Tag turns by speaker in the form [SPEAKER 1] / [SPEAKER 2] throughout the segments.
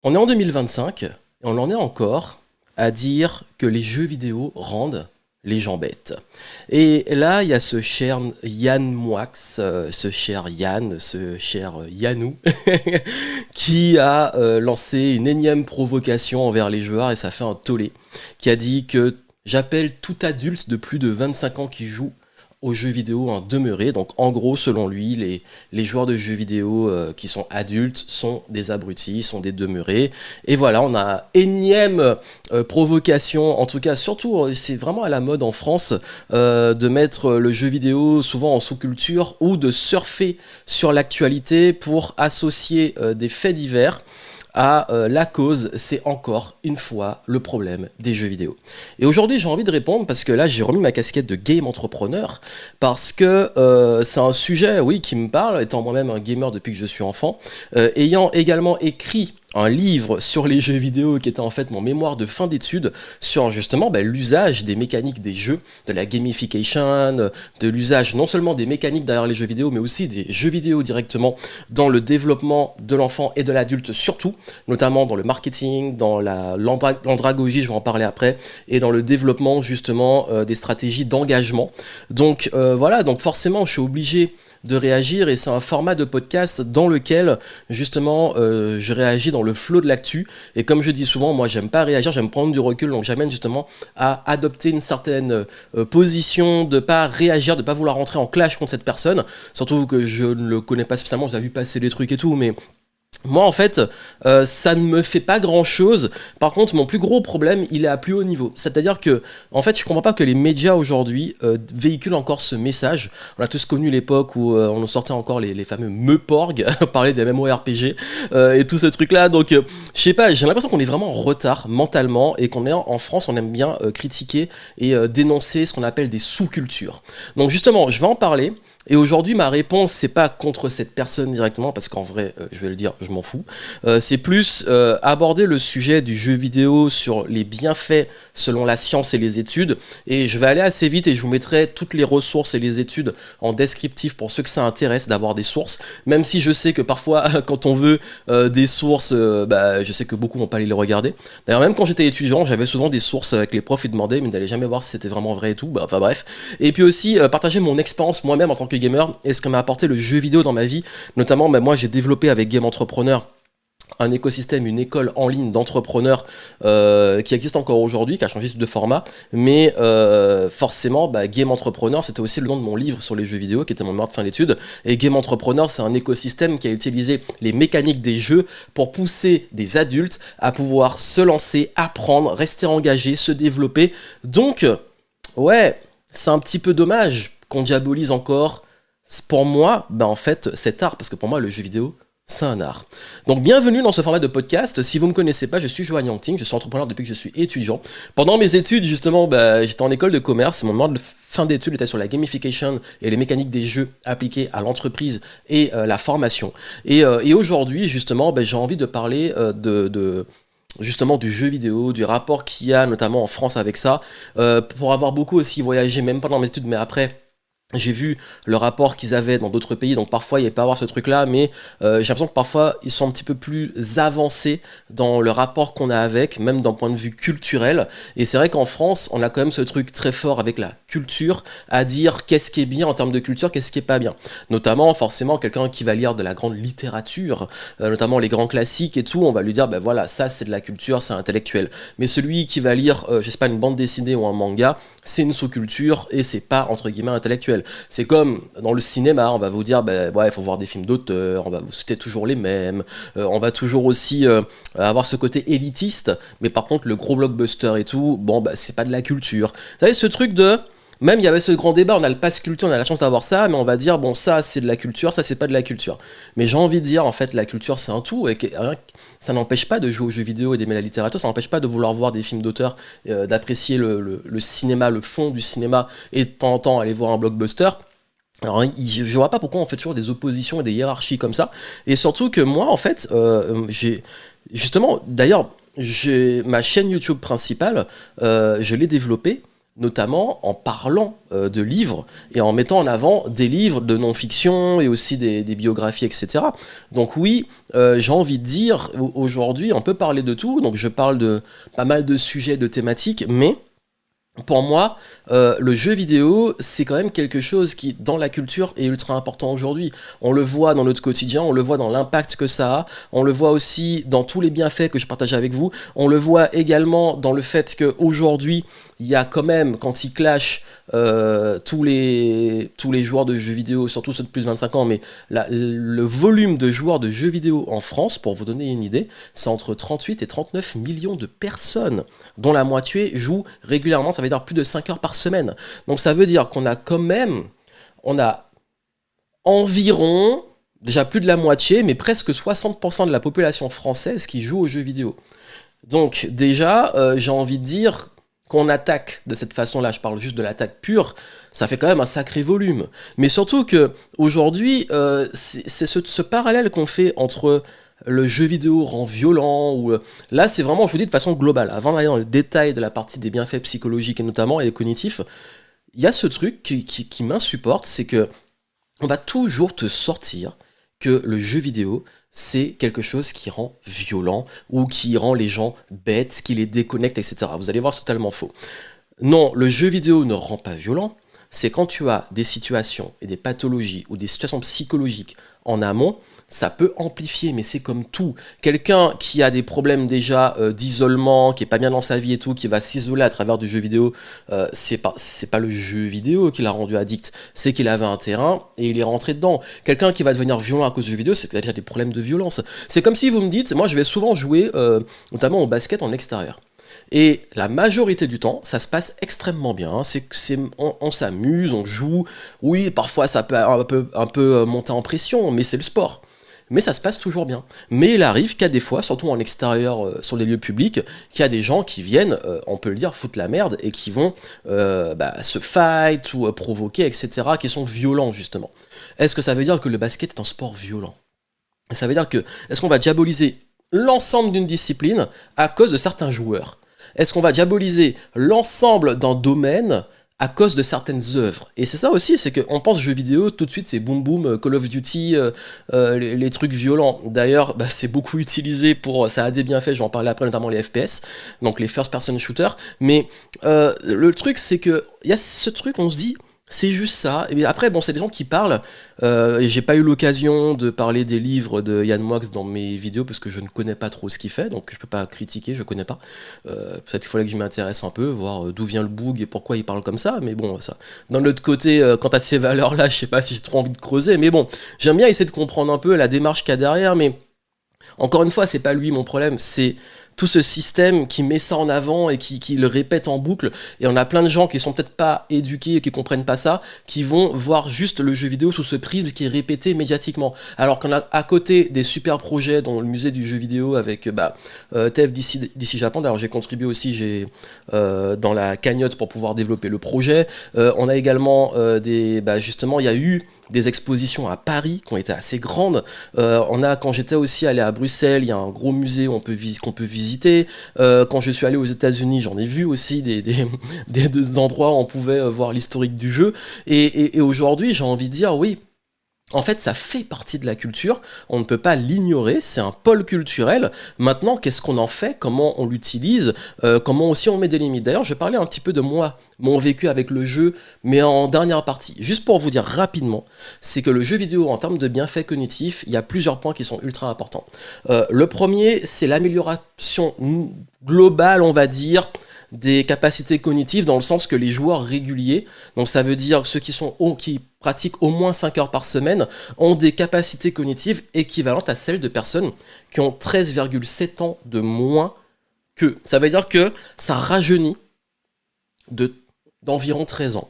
[SPEAKER 1] On est en 2025 et on en est encore à dire que les jeux vidéo rendent les gens bêtes. Et là, il y a ce cher Yann Moix, ce cher Yann, ce cher Yannou, qui a lancé une énième provocation envers les joueurs et ça fait un tollé, qui a dit que j'appelle tout adulte de plus de 25 ans qui joue aux jeux vidéo un demeuré. Donc en gros, selon lui, les joueurs de jeux vidéo qui sont adultes sont des abrutis, sont des demeurés. Et voilà, on a énième provocation, en tout cas surtout, c'est vraiment à la mode en France de mettre le jeu vidéo souvent en sous-culture ou de surfer sur l'actualité pour associer des faits divers à la cause, c'est encore une fois le problème des jeux vidéo. Et aujourd'hui, j'ai envie de répondre parce que là, j'ai remis ma casquette de game entrepreneur parce que c'est un sujet, oui, qui me parle, étant moi-même un gamer depuis que je suis enfant, ayant également écrit un livre sur les jeux vidéo qui était en fait mon mémoire de fin d'études sur justement l'usage des mécaniques des jeux, de la gamification, de l'usage non seulement des mécaniques derrière les jeux vidéo mais aussi des jeux vidéo directement dans le développement de l'enfant et de l'adulte surtout, notamment dans le marketing, dans l'andragogie, je vais en parler après, et dans le développement justement des stratégies d'engagement. Donc voilà, donc forcément je suis obligé de réagir et c'est un format de podcast dans lequel justement je réagis dans le flot de l'actu et comme je dis souvent, moi j'aime pas réagir, j'aime prendre du recul, donc j'amène justement à adopter une certaine position, de pas réagir, de pas vouloir rentrer en clash contre cette personne, surtout que je ne le connais pas spécialement, j'ai vu passer des trucs et tout, mais moi, en fait, ça ne me fait pas grand-chose. Par contre, mon plus gros problème, il est à plus haut niveau. C'est-à-dire que, en fait, je comprends pas que les médias aujourd'hui véhiculent encore ce message. On a tous connu l'époque où on nous sortait encore les fameux Meuporg, parler des MMORPG et tout ce truc-là. Donc, je sais pas, j'ai l'impression qu'on est vraiment en retard mentalement et qu'on est en France, on aime bien critiquer et dénoncer ce qu'on appelle des sous-cultures. Donc, justement, je vais en parler. Et aujourd'hui, ma réponse, c'est pas contre cette personne directement, parce qu'en vrai, je vais le dire, je m'en fous. C'est plus aborder le sujet du jeu vidéo sur les bienfaits selon la science et les études. Et je vais aller assez vite et je vous mettrai toutes les ressources et les études en descriptif pour ceux que ça intéresse d'avoir des sources. Même si je sais que parfois, quand on veut des sources, je sais que beaucoup vont pas aller les regarder. D'ailleurs, même quand j'étais étudiant, j'avais souvent des sources avec les profs, ils demandaient, mais ils n'allaient jamais voir si c'était vraiment vrai et tout. Enfin bref. Et puis aussi, partager mon expérience moi-même en tant que gamer et ce que m'a apporté le jeu vidéo dans ma vie. Notamment, moi j'ai développé avec Game Entrepreneur un écosystème, une école en ligne d'entrepreneurs qui existe encore aujourd'hui, qui a changé de format, mais forcément, Game Entrepreneur, c'était aussi le nom de mon livre sur les jeux vidéo, qui était mon mémoire de fin d'études, et Game Entrepreneur, c'est un écosystème qui a utilisé les mécaniques des jeux pour pousser des adultes à pouvoir se lancer, apprendre, rester engagés, se développer. Donc, ouais, c'est un petit peu dommage qu'on diabolise encore, pour moi, en fait, cet art, parce que pour moi, le jeu vidéo, c'est un art. Donc bienvenue dans ce format de podcast. Si vous ne me connaissez pas, je suis Johan Yangting, je suis entrepreneur depuis que je suis étudiant. Pendant mes études, justement, j'étais en école de commerce. Mon mémoire de fin d'études était sur la gamification et les mécaniques des jeux appliquées à l'entreprise et la formation. Et aujourd'hui, justement, j'ai envie de parler justement du jeu vidéo, du rapport qu'il y a notamment en France avec ça, pour avoir beaucoup aussi voyagé, même pendant mes études, mais après. J'ai vu le rapport qu'ils avaient dans d'autres pays, donc parfois il n'y a pas à avoir ce truc-là, mais j'ai l'impression que parfois ils sont un petit peu plus avancés dans le rapport qu'on a avec, même d'un point de vue culturel. Et c'est vrai qu'en France, on a quand même ce truc très fort avec la culture, à dire qu'est-ce qui est bien en termes de culture, qu'est-ce qui est pas bien. Notamment, forcément, quelqu'un qui va lire de la grande littérature, notamment les grands classiques et tout, on va lui dire, voilà, ça c'est de la culture, c'est intellectuel. Mais celui qui va lire, je sais pas, une bande dessinée ou un manga, c'est une sous-culture et c'est pas entre guillemets intellectuel. C'est comme dans le cinéma, on va vous dire il faut voir des films d'auteur, on va vous citer toujours les mêmes, on va toujours aussi avoir ce côté élitiste, mais par contre le gros blockbuster et tout, c'est pas de la culture. Vous savez ce truc de même il y avait ce grand débat, on a le pass culture, on a la chance d'avoir ça, mais on va dire ça c'est de la culture, ça c'est pas de la culture. Mais j'ai envie de dire en fait la culture c'est un tout et que ça n'empêche pas de jouer aux jeux vidéo et d'aimer la littérature, ça n'empêche pas de vouloir voir des films d'auteur, d'apprécier le cinéma, le fond du cinéma et de temps en temps aller voir un blockbuster. Alors, je vois pas pourquoi on fait toujours des oppositions et des hiérarchies comme ça. Et surtout que moi, en fait, j'ai justement, d'ailleurs, ma chaîne YouTube principale, je l'ai développée notamment en parlant de livres et en mettant en avant des livres de non-fiction et aussi des biographies, etc. Donc oui, j'ai envie de dire, aujourd'hui, on peut parler de tout, donc je parle de pas mal de sujets, de thématiques, mais pour moi, le jeu vidéo, c'est quand même quelque chose qui, dans la culture, est ultra important aujourd'hui. On le voit dans notre quotidien, on le voit dans l'impact que ça a, on le voit aussi dans tous les bienfaits que je partage avec vous, on le voit également dans le fait qu'aujourd'hui, il y a quand même, quand ils clashent tous les joueurs de jeux vidéo, surtout ceux de plus de 25 ans, mais le volume de joueurs de jeux vidéo en France, pour vous donner une idée, c'est entre 38 et 39 millions de personnes, dont la moitié jouent régulièrement, ça veut dire plus de 5 heures par semaine. Donc ça veut dire qu'on a quand même, on a environ, déjà plus de la moitié, mais presque 60% de la population française qui joue aux jeux vidéo. Donc déjà, j'ai envie de dire qu'on attaque de cette façon-là, je parle juste de l'attaque pure, ça fait quand même un sacré volume. Mais surtout que aujourd'hui, c'est ce parallèle qu'on fait entre le jeu vidéo rend violent, ou là c'est vraiment, je vous dis de façon globale, avant d'aller dans le détail de la partie des bienfaits psychologiques et notamment et cognitifs, il y a ce truc qui m'insupporte, c'est que on va toujours te sortir que le jeu vidéo, c'est quelque chose qui rend violent, ou qui rend les gens bêtes, qui les déconnecte, etc. Vous allez voir, c'est totalement faux. Non, le jeu vidéo ne rend pas violent, c'est quand tu as des situations et des pathologies, ou des situations psychologiques en amont, ça peut amplifier, mais c'est comme tout. Quelqu'un qui a des problèmes déjà d'isolement, qui est pas bien dans sa vie et tout, qui va s'isoler à travers du jeu vidéo, c'est pas le jeu vidéo qui l'a rendu addict, c'est qu'il avait un terrain et il est rentré dedans. Quelqu'un qui va devenir violent à cause du jeu vidéo, c'est qu'il a déjà des problèmes de violence. C'est comme si vous me dites, moi je vais souvent jouer, notamment au basket en extérieur. Et la majorité du temps, ça se passe extrêmement bien. Hein. On s'amuse, on joue. Oui, parfois ça peut un peu monter en pression, mais c'est le sport. Mais ça se passe toujours bien. Mais il arrive qu'à des fois, surtout en extérieur, sur les lieux publics, qu'il y a des gens qui viennent, on peut le dire, foutre la merde, et qui vont se fight ou provoquer, etc., qui sont violents, justement. Est-ce que ça veut dire que le basket est un sport violent ? Ça veut dire que, est-ce qu'on va diaboliser l'ensemble d'une discipline à cause de certains joueurs ? Est-ce qu'on va diaboliser l'ensemble d'un domaine à cause de certaines œuvres? Et c'est ça aussi, c'est qu'on pense jeux vidéo, tout de suite c'est boom boom, Call of Duty, les trucs violents. D'ailleurs, c'est beaucoup utilisé ça a des bienfaits, je vais en parler après, notamment les FPS, donc les first person shooters. Mais le truc, c'est que il y a ce truc, on se dit, c'est juste ça. Et après, bon, c'est des gens qui parlent. Et j'ai pas eu l'occasion de parler des livres de Yann Moix dans mes vidéos parce que je ne connais pas trop ce qu'il fait, donc je peux pas critiquer, je connais pas. Peut-être qu'il fallait que je m'intéresse un peu, voir d'où vient le boug et pourquoi il parle comme ça. Mais bon, ça. D'un autre côté, quant à ces valeurs-là, je sais pas si j'ai trop envie de creuser. Mais bon, j'aime bien essayer de comprendre un peu la démarche qu'il y a derrière. Mais encore une fois, c'est pas lui mon problème, c'est tout ce système qui met ça en avant et qui le répète en boucle. Et on a plein de gens qui sont peut-être pas éduqués et qui comprennent pas ça, qui vont voir juste le jeu vidéo sous ce prisme qui est répété médiatiquement. Alors qu'on a à côté des super projets dont le musée du jeu vidéo avec TF d'ici Japon. D'ailleurs j'ai contribué aussi dans la cagnotte pour pouvoir développer le projet. On a également justement il y a eu des expositions à Paris qui ont été assez grandes. Quand j'étais aussi allé à Bruxelles, il y a un gros musée qu'on peut visiter. Quand je suis allé aux États-Unis, j'en ai vu aussi des endroits où on pouvait voir l'historique du jeu. Et aujourd'hui, j'ai envie de dire, oui, en fait, ça fait partie de la culture, on ne peut pas l'ignorer, c'est un pôle culturel. Maintenant, qu'est-ce qu'on en fait? Comment on l'utilise? Comment aussi on met des limites? D'ailleurs, je parlais un petit peu de moi, mon vécu avec le jeu, mais en dernière partie. Juste pour vous dire rapidement, c'est que le jeu vidéo, en termes de bienfaits cognitifs, il y a plusieurs points qui sont ultra importants. Le premier, c'est l'amélioration globale, on va dire, des capacités cognitives, dans le sens que les joueurs réguliers, donc ça veut dire ceux qui pratiquent au moins 5 heures par semaine, ont des capacités cognitives équivalentes à celles de personnes qui ont 13,7 ans de moins qu'eux. Ça veut dire que ça rajeunit d'environ 13 ans.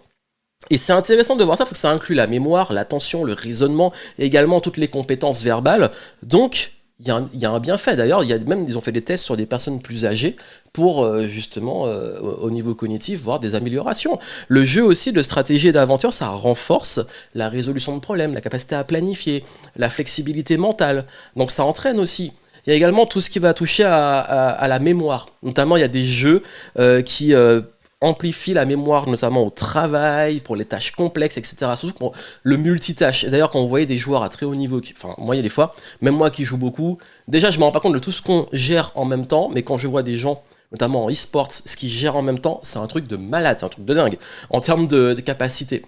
[SPEAKER 1] Et c'est intéressant de voir ça parce que ça inclut la mémoire, l'attention, le raisonnement, et également toutes les compétences verbales. Donc, il y a un bienfait. D'ailleurs, ils ont fait des tests sur des personnes plus âgées pour justement, au niveau cognitif, voir des améliorations. Le jeu aussi de stratégie et d'aventure, ça renforce la résolution de problèmes, la capacité à planifier, la flexibilité mentale. Donc ça entraîne aussi. Il y a également tout ce qui va toucher à la mémoire. Notamment, il y a des jeux qui amplifie la mémoire, notamment au travail, pour les tâches complexes, etc. Surtout pour le multitâche. Et d'ailleurs, quand on voyait des joueurs à très haut niveau, enfin, moi, il y a des fois, même moi qui joue beaucoup, déjà, je me rends pas compte de tout ce qu'on gère en même temps, mais quand je vois des gens, notamment en e-sports, ce qu'ils gèrent en même temps, c'est un truc de malade, c'est un truc de dingue, en termes de capacité.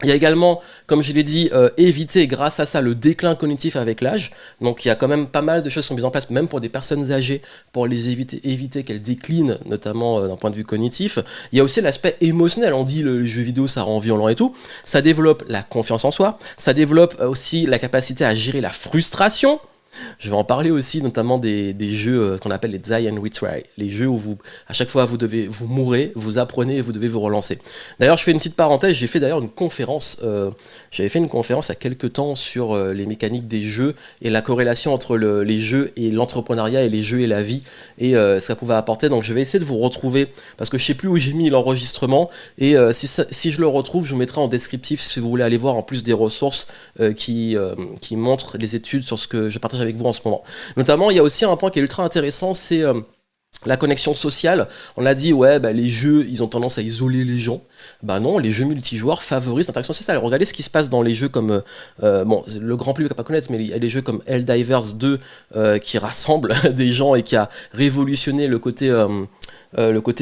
[SPEAKER 1] Il y a également, comme je l'ai dit, éviter grâce à ça le déclin cognitif avec l'âge. Donc il y a quand même pas mal de choses qui sont mises en place, même pour des personnes âgées, pour les éviter qu'elles déclinent, notamment d'un point de vue cognitif. Il y a aussi l'aspect émotionnel. On dit le jeu vidéo ça rend violent et tout. Ça développe la confiance en soi. Ça développe aussi la capacité à gérer la frustration. Je vais en parler aussi, notamment des jeux qu'on appelle les die and retry, les jeux où à chaque fois vous mourrez, vous apprenez et vous devez vous relancer. D'ailleurs, je fais une petite parenthèse, j'ai fait d'ailleurs une conférence, j'avais fait une conférence il y a quelques temps sur les mécaniques des jeux et la corrélation entre les jeux et l'entrepreneuriat et les jeux et la vie et ce que ça pouvait apporter. Donc je vais essayer de vous retrouver, parce que je sais plus où j'ai mis l'enregistrement et si je le retrouve, je vous mettrai en descriptif si vous voulez aller voir en plus des ressources qui montrent les études sur ce que je partage avec vous en ce moment. Notamment, il y a aussi un point qui est ultra intéressant, c'est la connexion sociale. On a dit, ouais, les jeux, ils ont tendance à isoler les gens. Bah non, les jeux multijoueurs favorisent l'interaction sociale. Regardez ce qui se passe dans les jeux comme... bon, le grand public ne va pas connaître, mais il y a des jeux comme Helldivers 2 qui rassemblent des gens et qui a révolutionné le côté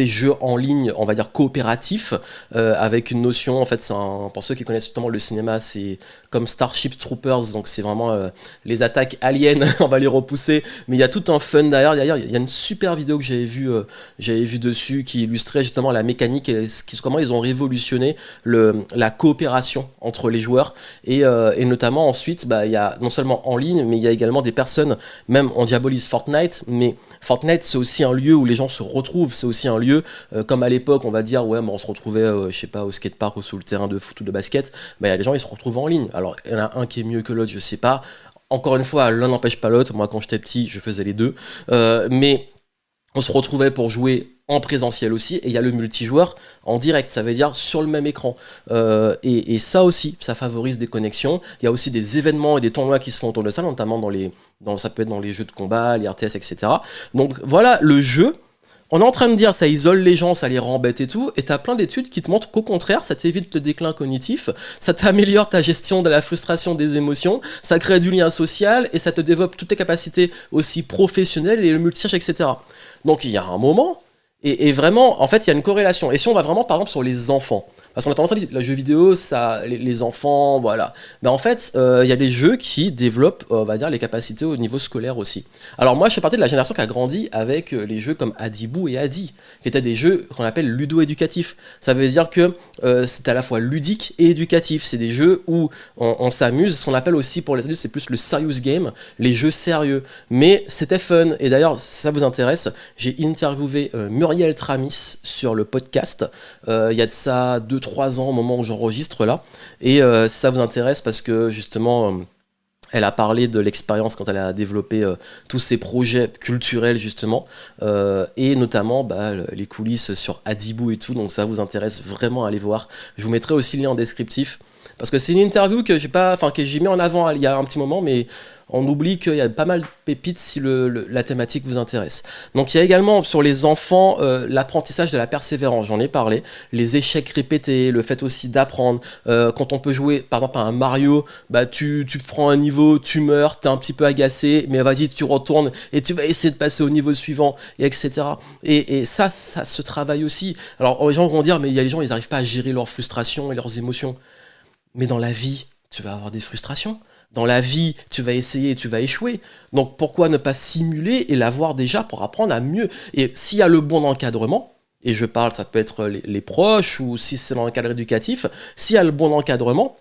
[SPEAKER 1] jeu en ligne, on va dire coopératif, avec une notion, en fait, pour ceux qui connaissent notamment le cinéma, c'est comme Starship Troopers, donc c'est vraiment les attaques aliens, on va les repousser, mais il y a tout un fun derrière. D'ailleurs, il y a une super vidéo que j'avais vue dessus qui illustrait justement la mécanique et comment ils ont révolutionné la coopération entre les joueurs et notamment ensuite, il y a non seulement en ligne, mais il y a également des personnes, même on diabolise Fortnite, mais Fortnite, c'est aussi un lieu où les gens se retrouvent, c'est aussi un lieu, comme à l'époque, on va dire, ouais, on se retrouvait, je sais pas, au skatepark ou sur le terrain de foot ou de basket, il y a des gens, ils se retrouvent en ligne. Alors, il y en a un qui est mieux que l'autre, je sais pas. Encore une fois, l'un n'empêche pas l'autre. Moi, quand j'étais petit, je faisais les deux. Mais on se retrouvait pour jouer en présentiel aussi, et il y a le multijoueur en direct, ça veut dire sur le même écran. Et ça aussi, ça favorise des connexions. Il y a aussi des événements et des tournois qui se font autour de ça, notamment ça peut être dans les jeux de combat, les RTS, etc. Donc voilà, le jeu, on est en train de dire ça isole les gens, ça les rend bêtes et tout, et t'as plein d'études qui te montrent qu'au contraire, ça t'évite le déclin cognitif, ça t'améliore ta gestion de la frustration des émotions, ça crée du lien social, et ça te développe toutes tes capacités aussi professionnelles et le multitâche, etc. Donc il y a un moment, et vraiment, en fait, il y a une corrélation. Et si on va vraiment, par exemple, sur les enfants, parce qu'on a tendance à dire, le jeu vidéo, ça, les enfants, voilà. Mais en fait, il y a des jeux qui développent, on va dire, les capacités au niveau scolaire aussi. Alors moi, je fais partie de la génération qui a grandi avec les jeux comme Adibou et Adi, qui étaient des jeux qu'on appelle ludo-éducatifs. Ça veut dire que c'est à la fois ludique et éducatif. C'est des jeux où on s'amuse. Ce qu'on appelle aussi pour les adultes, c'est plus le serious game, les jeux sérieux. Mais c'était fun. Et d'ailleurs, si ça vous intéresse, j'ai interviewé Muriel Tramis sur le podcast. Il y a de ça 2-3 ans au moment où j'enregistre là. Et si ça vous intéresse, parce que justement... elle a parlé de l'expérience quand elle a développé tous ses projets culturels justement, et notamment les coulisses sur Adibou et tout, donc ça vous intéresse vraiment à aller voir. Je vous mettrai aussi le lien en descriptif, parce que c'est une interview que j'ai mis en avant il y a un petit moment, mais on oublie qu'il y a pas mal de pépites si la thématique vous intéresse. Donc il y a également sur les enfants l'apprentissage de la persévérance, j'en ai parlé, les échecs répétés, le fait aussi d'apprendre. Quand on peut jouer par exemple à un Mario, tu prends un niveau, tu meurs, t'es un petit peu agacé, mais vas-y tu retournes et tu vas essayer de passer au niveau suivant, et etc. Et ça se travaille aussi. Alors les gens vont dire, mais il y a les gens, ils n'arrivent pas à gérer leurs frustrations et leurs émotions. Mais dans la vie, tu vas avoir des frustrations. Dans la vie, tu vas essayer et tu vas échouer. Donc pourquoi ne pas simuler et l'avoir déjà pour apprendre à mieux? Et s'il y a le bon encadrement, et je parle, ça peut être les proches, ou si c'est dans un cadre éducatif, s'il y a le bon encadrement,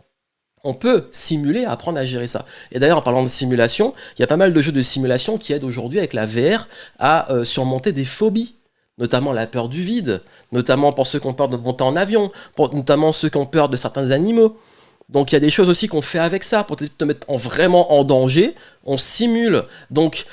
[SPEAKER 1] on peut simuler, apprendre à gérer ça. Et d'ailleurs, en parlant de simulation, il y a pas mal de jeux de simulation qui aident aujourd'hui avec la VR à surmonter des phobies. Notamment la peur du vide, notamment pour ceux qui ont peur de monter en avion, notamment ceux qui ont peur de certains animaux. Donc il y a des choses aussi qu'on fait avec ça pour te mettre vraiment en danger, on simule. Donc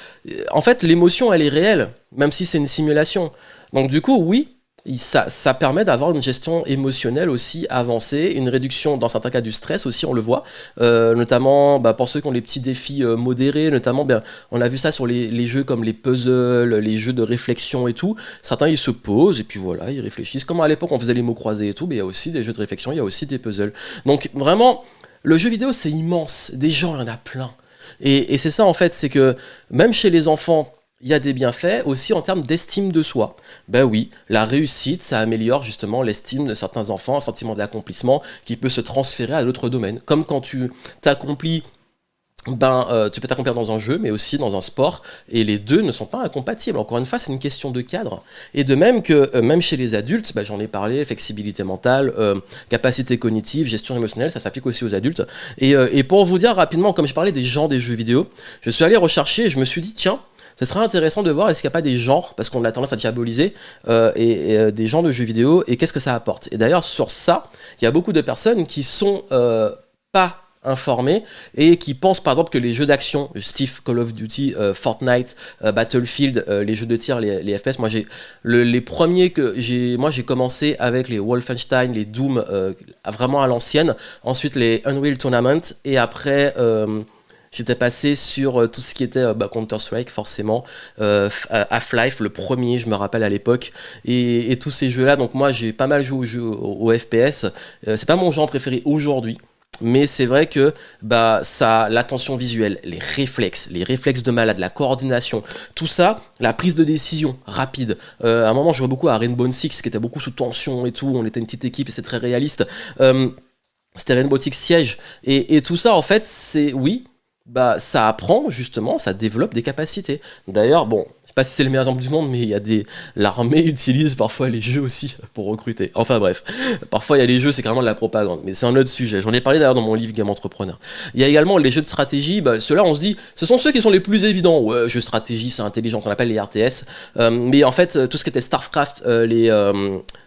[SPEAKER 1] en fait l'émotion elle est réelle, même si c'est une simulation. Donc du coup oui, ça permet d'avoir une gestion émotionnelle aussi avancée, une réduction dans certains cas du stress aussi, on le voit. Notamment pour ceux qui ont les petits défis modérés, notamment on a vu ça sur les jeux comme les puzzles, les jeux de réflexion et tout. Certains ils se posent et puis voilà, ils réfléchissent. Comme à l'époque on faisait les mots croisés et tout, mais il y a aussi des jeux de réflexion, il y a aussi des puzzles. Donc vraiment, le jeu vidéo c'est immense, des gens il y en a plein. Et c'est ça en fait, c'est que même chez les enfants, il y a des bienfaits aussi en termes d'estime de soi. Ben oui, la réussite, ça améliore justement l'estime de certains enfants, un sentiment d'accomplissement qui peut se transférer à d'autres domaines. Comme quand tu t'accomplis, tu peux t'accomplir dans un jeu, mais aussi dans un sport, et les deux ne sont pas incompatibles. Encore une fois, c'est une question de cadre. Et de même que, même chez les adultes, j'en ai parlé, flexibilité mentale, capacité cognitive, gestion émotionnelle, ça s'applique aussi aux adultes. Et pour vous dire rapidement, comme je parlais des genres des jeux vidéo, je suis allé rechercher et je me suis dit, tiens, ce serait intéressant de voir est-ce qu'il n'y a pas des genres, parce qu'on a tendance à diaboliser, des genres de jeux vidéo, et qu'est-ce que ça apporte. Et d'ailleurs, sur ça, il y a beaucoup de personnes qui sont pas informés et qui pensent par exemple que les jeux d'action, Steve, Call of Duty, Fortnite, Battlefield, les jeux de tir, les FPS, moi les premiers que j'ai commencé avec les Wolfenstein, les Doom, vraiment à l'ancienne, ensuite les Unreal Tournament, et après j'étais passé sur tout ce qui était Counter-Strike, forcément, Half-Life, le premier, je me rappelle à l'époque, et tous ces jeux-là. Donc moi, j'ai pas mal joué aux jeux au FPS. C'est pas mon genre préféré aujourd'hui, mais c'est vrai que l'attention visuelle, les réflexes de malade, la coordination, tout ça, la prise de décision rapide. À un moment, je jouais beaucoup à Rainbow Six, qui était beaucoup sous tension et tout. On était une petite équipe et c'est très réaliste. C'était Rainbow Six Siege. Et tout ça, en fait, c'est oui. Ça apprend justement, ça développe des capacités. D'ailleurs, bon, je sais pas si c'est le meilleur exemple du monde, mais l'armée utilise parfois les jeux aussi pour recruter. Enfin bref, parfois il y a les jeux, c'est carrément de la propagande, mais c'est un autre sujet. J'en ai parlé d'ailleurs dans mon livre Game Entrepreneur. Il y a également les jeux de stratégie, ceux-là on se dit, ce sont ceux qui sont les plus évidents. Ouais, jeux de stratégie, c'est intelligent, on appelle les RTS. Mais en fait, tout ce qui était Starcraft,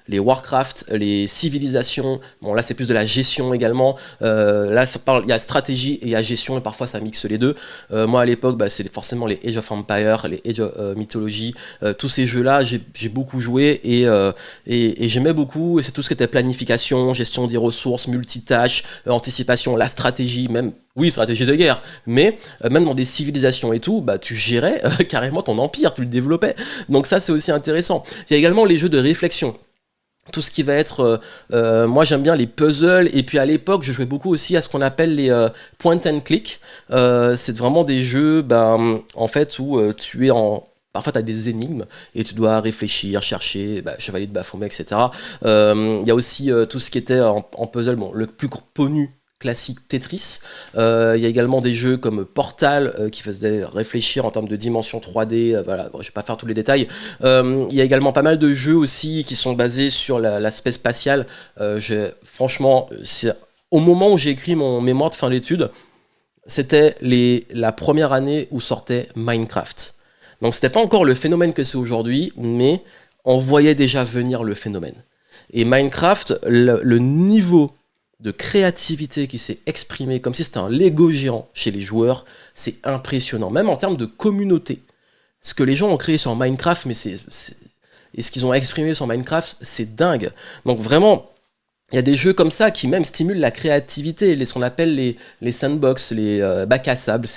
[SPEAKER 1] les Warcraft, les civilisations, bon là c'est plus de la gestion également, là il y a stratégie et il y a gestion et parfois ça mixe les deux. Moi à l'époque c'est forcément les Age of Empires, les Age of Mythology, tous ces jeux là j'ai beaucoup joué et j'aimais beaucoup, et c'est tout ce qui était planification, gestion des ressources, multitâches, anticipation, la stratégie, même oui, stratégie de guerre, mais même dans des civilisations et tout, tu gérais carrément ton empire, tu le développais, donc ça c'est aussi intéressant. Il y a également les jeux de réflexion. Tout ce qui va être, moi j'aime bien les puzzles, et puis à l'époque je jouais beaucoup aussi à ce qu'on appelle les point and click. C'est vraiment des jeux en fait où tu es en... Parfois tu as des énigmes et tu dois réfléchir, chercher, Chevalier de Baphomet, etc. Il y a aussi tout ce qui était en puzzle, bon, le plus connu classique Tetris. Il y a également des jeux comme Portal qui faisaient réfléchir en termes de dimension 3D. Voilà, bon, je vais pas faire tous les détails. Il y a également pas mal de jeux aussi qui sont basés sur l'aspect spatial. Franchement, au moment où j'ai écrit mon mémoire de fin d'études, c'était la première année où sortait Minecraft. Donc c'était pas encore le phénomène que c'est aujourd'hui, mais on voyait déjà venir le phénomène. Et Minecraft, le niveau de créativité qui s'est exprimé comme si c'était un Lego géant chez les joueurs, c'est impressionnant. Même en termes de communauté. Ce que les gens ont créé sur Minecraft, et ce qu'ils ont exprimé sur Minecraft, c'est dingue. Donc vraiment, il y a des jeux comme ça qui même stimulent la créativité, ce qu'on appelle les sandbox, les bacs à sable.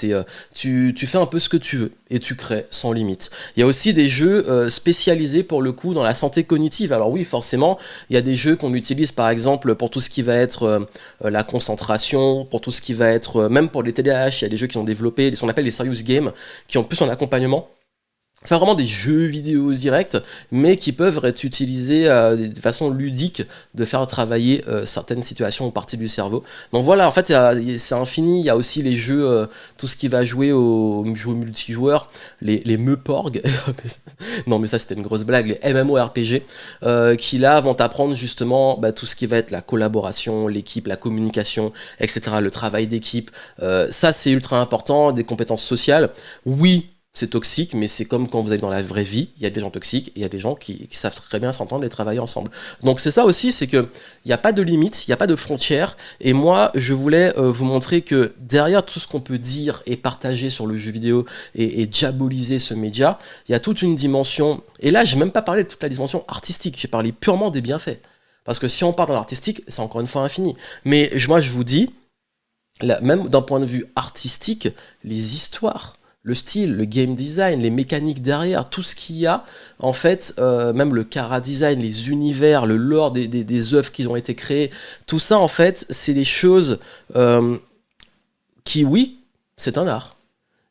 [SPEAKER 1] Tu fais un peu ce que tu veux et tu crées sans limite. Il y a aussi des jeux spécialisés pour le coup dans la santé cognitive. Alors oui, forcément, il y a des jeux qu'on utilise par exemple pour tout ce qui va être la concentration, pour tout ce qui va être, même pour les TDAH, il y a des jeux qui sont développés, ce qu'on appelle les serious games, qui ont plus en accompagnement. C'est vraiment des jeux vidéo directs, mais qui peuvent être utilisés de façon ludique de faire travailler certaines situations ou parties du cerveau. Donc voilà, en fait, c'est infini. Il y a aussi les jeux, tout ce qui va jouer au jeu multijoueur, les Meuporg. Non, mais ça, c'était une grosse blague. Les MMORPG, qui là vont apprendre justement tout ce qui va être la collaboration, l'équipe, la communication, etc., le travail d'équipe. Ça, c'est ultra important, des compétences sociales. Oui, c'est toxique, mais c'est comme quand vous allez dans la vraie vie, il y a des gens toxiques et il y a des gens qui savent très bien s'entendre et travailler ensemble. Donc c'est ça aussi, c'est que il n'y a pas de limite, il n'y a pas de frontières. Et moi, je voulais vous montrer que derrière tout ce qu'on peut dire et partager sur le jeu vidéo et diaboliser ce média, il y a toute une dimension. Et là, j'ai même pas parlé de toute la dimension artistique, j'ai parlé purement des bienfaits. Parce que si on part dans l'artistique, c'est encore une fois infini. Mais moi, je vous dis, là, même d'un point de vue artistique, les histoires, le style, le game design, les mécaniques derrière, tout ce qu'il y a, en fait, même le chara design, les univers, le lore des œuvres qui ont été créées, tout ça, en fait, c'est des choses qui, oui, c'est un art.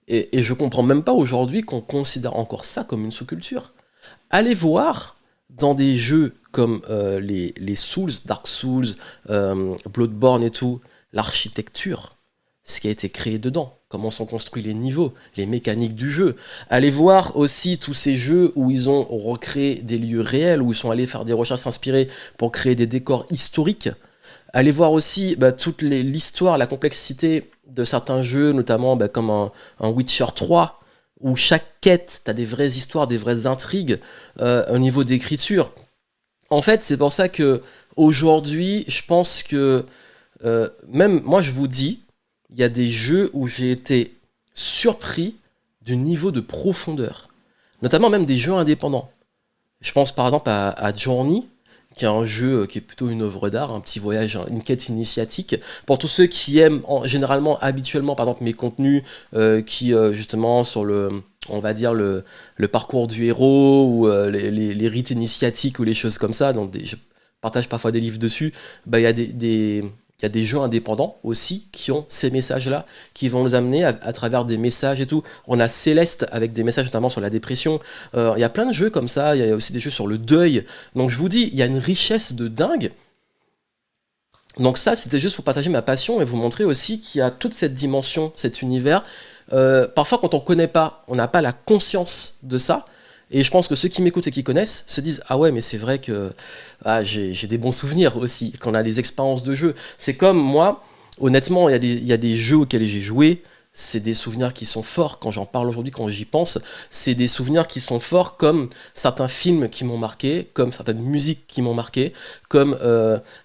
[SPEAKER 1] Et je comprends même pas aujourd'hui qu'on considère encore ça comme une sous-culture. Allez voir dans des jeux comme les Souls, Dark Souls, Bloodborne et tout, l'architecture, ce qui a été créé dedans, comment sont construits les niveaux, les mécaniques du jeu. Allez voir aussi tous ces jeux où ils ont recréé des lieux réels, où ils sont allés faire des recherches inspirées pour créer des décors historiques. Allez voir aussi toute l'histoire, la complexité de certains jeux, notamment comme un Witcher 3, où chaque quête, t'as des vraies histoires, des vraies intrigues au niveau d'écriture. En fait, c'est pour ça que aujourd'hui, je pense que même moi, je vous dis, il y a des jeux où j'ai été surpris du niveau de profondeur, notamment même des jeux indépendants. Je pense par exemple à Journey, qui est un jeu qui est plutôt une œuvre d'art, un petit voyage, une quête initiatique. Pour tous ceux qui aiment généralement, habituellement, par exemple, mes contenus qui, justement, sur on va dire, le parcours du héros, ou les rites initiatiques, ou les choses comme ça, donc je partage parfois des livres dessus, il y a il y a des jeux indépendants aussi qui ont ces messages-là, qui vont nous amener à travers des messages et tout. On a Céleste avec des messages notamment sur la dépression. Il y a plein de jeux comme ça, il y a aussi des jeux sur le deuil. Donc je vous dis, il y a une richesse de dingue. Donc ça, c'était juste pour partager ma passion et vous montrer aussi qu'il y a toute cette dimension, cet univers. Parfois, quand on ne connaît pas, on n'a pas la conscience de ça. Et je pense que ceux qui m'écoutent et qui connaissent se disent « Ah ouais, mais c'est vrai que j'ai des bons souvenirs aussi, qu'on a des expériences de jeu. » C'est comme moi, honnêtement, il y a des jeux auxquels j'ai joué, c'est des souvenirs qui sont forts. Quand j'en parle aujourd'hui, quand j'y pense, c'est des souvenirs qui sont forts, comme certains films qui m'ont marqué, comme certaines musiques qui m'ont marqué, comme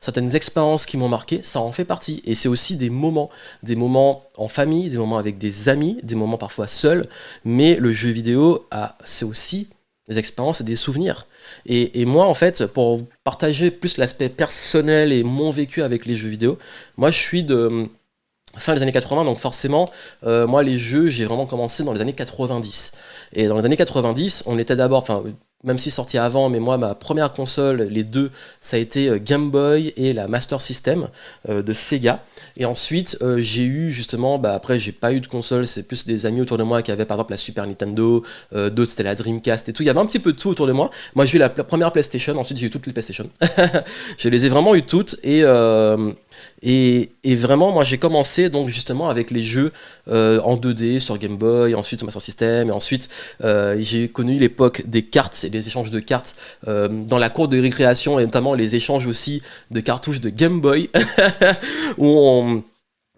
[SPEAKER 1] certaines expériences qui m'ont marqué, ça en fait partie. Et c'est aussi des moments en famille, des moments avec des amis, des moments parfois seuls, mais le jeu vidéo, c'est aussi des expériences et des souvenirs. Et moi, en fait, pour partager plus l'aspect personnel et mon vécu avec les jeux vidéo, moi, je suis de fin des années 80, donc forcément, moi, les jeux, j'ai vraiment commencé dans les années 90. Et dans les années 90, on était d'abord, enfin, même si sorti avant, mais moi, ma première console, les deux, ça a été Game Boy et la Master System de Sega. Et ensuite, j'ai eu justement, après, j'ai pas eu de console, c'est plus des amis autour de moi qui avaient par exemple la Super Nintendo, d'autres c'était la Dreamcast et tout. Il y avait un petit peu de tout autour de moi. Moi, j'ai eu la première PlayStation, ensuite j'ai eu toutes les PlayStation. Je les ai vraiment eu toutes et vraiment, moi, j'ai commencé donc justement avec les jeux en 2D sur Game Boy, ensuite au Master System, et ensuite j'ai connu l'époque des cartes et des échanges de cartes dans la cour de récréation, et notamment les échanges aussi de cartouches de Game Boy où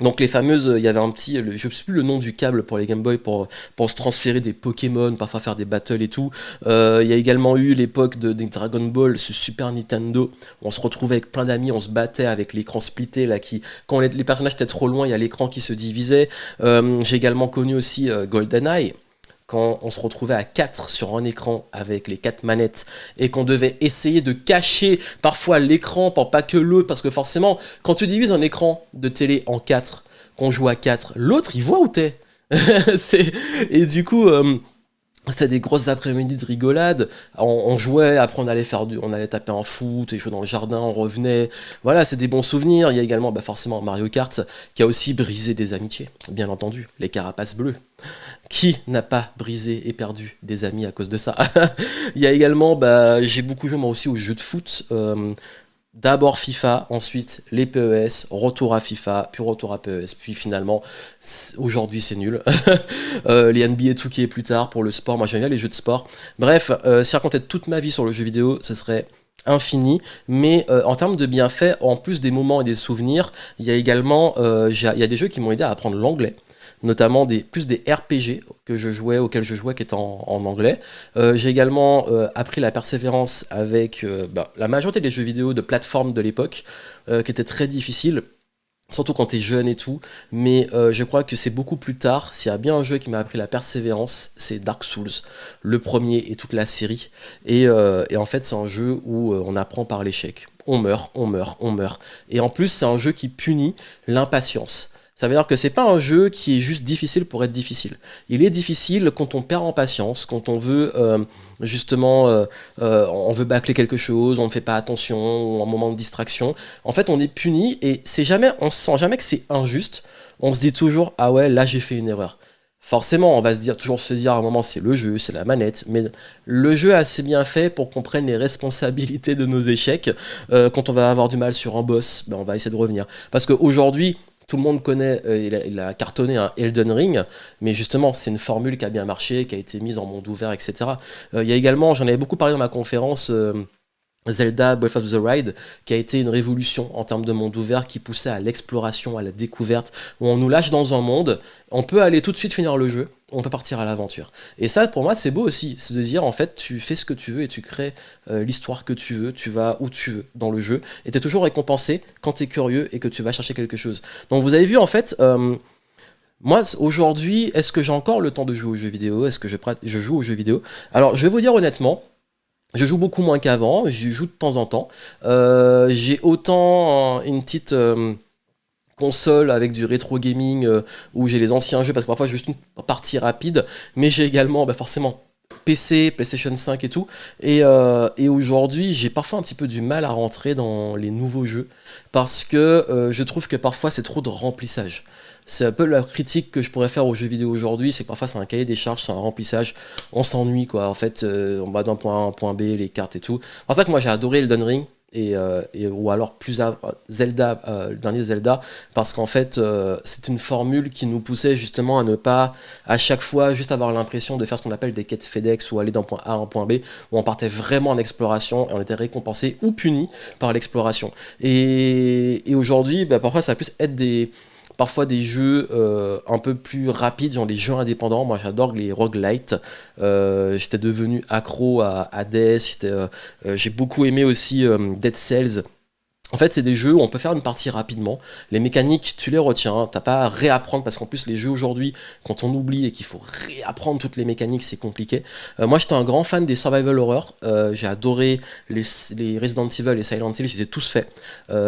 [SPEAKER 1] donc les fameuses, il y avait un petit, je ne sais plus le nom du câble pour les Game Boy pour se transférer des Pokémon, parfois faire des battles et tout. Il y a également eu l'époque des Dragon Ball sur Super Nintendo. On se retrouvait avec plein d'amis, on se battait avec l'écran splitté là, quand les personnages étaient trop loin, il y a l'écran qui se divisait. J'ai également connu aussi GoldenEye, quand on se retrouvait à 4 sur un écran avec les 4 manettes et qu'on devait essayer de cacher parfois l'écran pour pas que l'autre, parce que forcément, quand tu divises un écran de télé en 4, qu'on joue à 4, l'autre il voit où t'es. Et du coup, c'était des grosses après-midi de rigolade. On jouait, après on allait taper un foot et jouer dans le jardin, on revenait. Voilà, c'est des bons souvenirs. Il y a également forcément Mario Kart qui a aussi brisé des amitiés, bien entendu, les carapaces bleues. Qui n'a pas brisé et perdu des amis à cause de ça? Il y a également, j'ai beaucoup joué moi aussi aux jeux de foot. D'abord FIFA, ensuite les PES, retour à FIFA, puis retour à PES, puis finalement, aujourd'hui c'est nul. Les NBA 2K plus tard pour le sport, moi j'aime bien les jeux de sport. Bref, si je racontais toute ma vie sur le jeu vidéo, ce serait infini, mais en termes de bienfaits, en plus des moments et des souvenirs, il y a également il y a des jeux qui m'ont aidé à apprendre l'anglais. notamment plus des RPG auxquels je jouais qui étaient en anglais. J'ai également appris la persévérance avec la majorité des jeux vidéo de plateforme de l'époque, qui étaient très difficiles. Surtout quand t'es jeune et tout, mais je crois que c'est beaucoup plus tard. S'il y a bien un jeu qui m'a appris la persévérance, c'est Dark Souls, le premier et toute la série. Et en fait, c'est un jeu où on apprend par l'échec. On meurt, on meurt, on meurt. Et en plus, c'est un jeu qui punit l'impatience. Ça veut dire que c'est pas un jeu qui est juste difficile pour être difficile. Il est difficile quand on perd en patience, quand on veut justement, on veut bâcler quelque chose, on ne fait pas attention, ou un moment de distraction. En fait, on est puni et on se sent jamais que c'est injuste. On se dit toujours, ah ouais, là j'ai fait une erreur. Forcément, on va toujours se dire à un moment, c'est le jeu, c'est la manette, mais le jeu est assez bien fait pour qu'on prenne les responsabilités de nos échecs. Quand on va avoir du mal sur un boss, on va essayer de revenir. Parce qu'aujourd'hui, tout le monde connaît, il a cartonné un Elden Ring, mais justement, c'est une formule qui a bien marché, qui a été mise en monde ouvert, etc. Il y a également, j'en avais beaucoup parlé dans ma conférence, Zelda Breath of the Wild, qui a été une révolution en termes de monde ouvert, qui poussait à l'exploration, à la découverte, où on nous lâche dans un monde, on peut aller tout de suite finir le jeu, on peut partir à l'aventure. Et ça, pour moi, c'est beau aussi, c'est de dire, en fait, tu fais ce que tu veux et tu crées l'histoire que tu veux, tu vas où tu veux dans le jeu, et t'es toujours récompensé quand t'es curieux et que tu vas chercher quelque chose. Donc vous avez vu, en fait, moi, aujourd'hui, est-ce que j'ai encore le temps de jouer aux jeux vidéo? Est-ce que je joue aux jeux vidéo? Alors, je vais vous dire honnêtement, je joue beaucoup moins qu'avant, j'y joue de temps en temps. J'ai autant une petite console avec du rétro gaming où j'ai les anciens jeux, parce que parfois j'ai juste une partie rapide, mais j'ai également forcément PC, PlayStation 5 et tout. Et aujourd'hui, j'ai parfois un petit peu du mal à rentrer dans les nouveaux jeux, parce que je trouve que parfois c'est trop de remplissage. C'est un peu la critique que je pourrais faire aux jeux vidéo aujourd'hui, c'est que parfois c'est un cahier des charges, c'est un remplissage, on s'ennuie quoi. En fait, on va d'un point A à un point B, les cartes et tout. C'est pour ça que moi j'ai adoré Elden Ring. Ou alors Zelda, le dernier Zelda, parce qu'en fait c'est une formule qui nous poussait justement à ne pas à chaque fois juste avoir l'impression de faire ce qu'on appelle des quêtes FedEx ou aller d'un point A à un point B, où on partait vraiment en exploration et on était récompensé ou puni par l'exploration. Et aujourd'hui, parfois ça va plus être parfois des jeux un peu plus rapides, genre les jeux indépendants. Moi j'adore les roguelites. J'étais devenu accro à Hades. J'ai beaucoup aimé aussi Dead Cells. En fait, c'est des jeux où on peut faire une partie rapidement. Les mécaniques, tu les retiens. T'as pas à réapprendre, parce qu'en plus, les jeux aujourd'hui, quand on oublie et qu'il faut réapprendre toutes les mécaniques, c'est compliqué. Moi, j'étais un grand fan des survival horror. J'ai adoré les Resident Evil et Silent Hill, je les ai tous faits.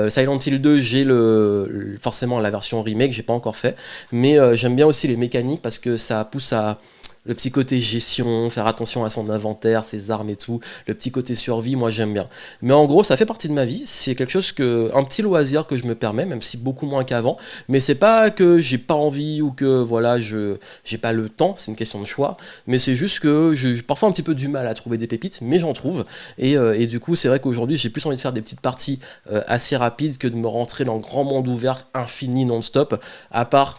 [SPEAKER 1] Silent Hill 2, j'ai forcément la version remake, j'ai pas encore fait. Mais j'aime bien aussi les mécaniques parce que ça pousse à le petit côté gestion, faire attention à son inventaire, ses armes et tout, le petit côté survie, moi j'aime bien. Mais en gros, ça fait partie de ma vie, c'est quelque chose un petit loisir que je me permets, même si beaucoup moins qu'avant, mais c'est pas que j'ai pas envie ou que voilà, j'ai pas le temps, c'est une question de choix, mais c'est juste que j'ai parfois un petit peu du mal à trouver des pépites, mais j'en trouve, et du coup, c'est vrai qu'aujourd'hui, j'ai plus envie de faire des petites parties assez rapides que de me rentrer dans le grand monde ouvert infini non-stop, à part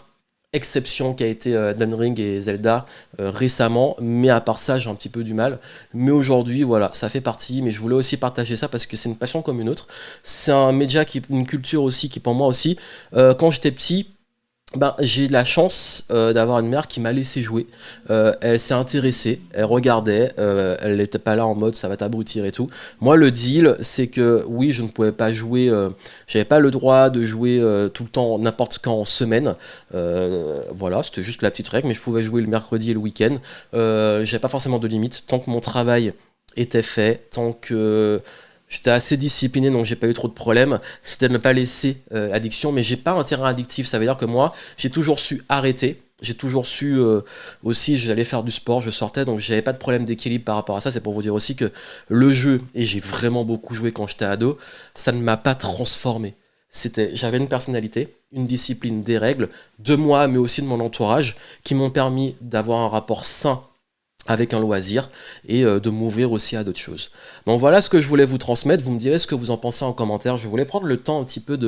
[SPEAKER 1] exception qui a été Elden Ring et Zelda récemment, mais à part ça j'ai un petit peu du mal, mais aujourd'hui voilà, ça fait partie, mais je voulais aussi partager ça parce que c'est une passion comme une autre, c'est un média, une culture aussi qui pour moi aussi, quand j'étais petit, j'ai eu la chance d'avoir une mère qui m'a laissé jouer. Elle s'est intéressée, elle regardait, elle n'était pas là en mode ça va t'abrutir et tout. Moi, le deal, c'est que oui, je ne pouvais pas jouer, j'avais pas le droit de jouer tout le temps, n'importe quand en semaine. Voilà, c'était juste la petite règle, mais je pouvais jouer le mercredi et le week-end. J'avais pas forcément de limite, tant que mon travail était fait, tant que j'étais assez discipliné, donc j'ai pas eu trop de problèmes. C'était de ne pas laisser addiction, mais j'ai pas un terrain addictif. Ça veut dire que moi, j'ai toujours su arrêter. J'ai toujours su aussi, j'allais faire du sport, je sortais, donc j'avais pas de problème d'équilibre par rapport à ça. C'est pour vous dire aussi que le jeu, et j'ai vraiment beaucoup joué quand j'étais ado, ça ne m'a pas transformé. J'avais une personnalité, une discipline, des règles, de moi, mais aussi de mon entourage, qui m'ont permis d'avoir un rapport sain avec un loisir et de m'ouvrir aussi à d'autres choses. Donc voilà ce que je voulais vous transmettre, vous me direz ce que vous en pensez en commentaire. Je voulais prendre le temps un petit peu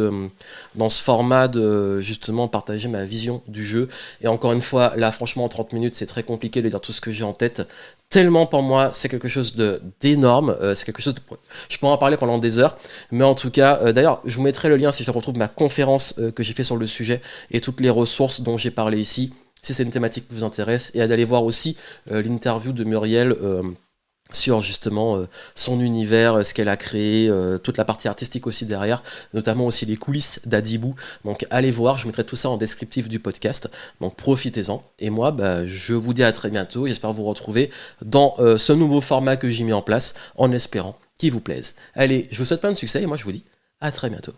[SPEAKER 1] dans ce format de justement partager ma vision du jeu, et encore une fois là franchement en 30 minutes c'est très compliqué de dire tout ce que j'ai en tête, tellement pour moi c'est quelque chose d'énorme, c'est quelque chose je pourrais en parler pendant des heures, mais en tout cas d'ailleurs je vous mettrai le lien si je retrouve ma conférence que j'ai fait sur le sujet et toutes les ressources dont j'ai parlé ici. si c'est une thématique qui vous intéresse, et d'aller voir aussi l'interview de Muriel sur justement son univers, ce qu'elle a créé, toute la partie artistique aussi derrière, notamment aussi les coulisses d'Adibou. Donc allez voir, je mettrai tout ça en descriptif du podcast, donc profitez-en. Et moi, je vous dis à très bientôt, j'espère vous retrouver dans ce nouveau format que j'ai mis en place, en espérant qu'il vous plaise. Allez, je vous souhaite plein de succès, et moi je vous dis à très bientôt.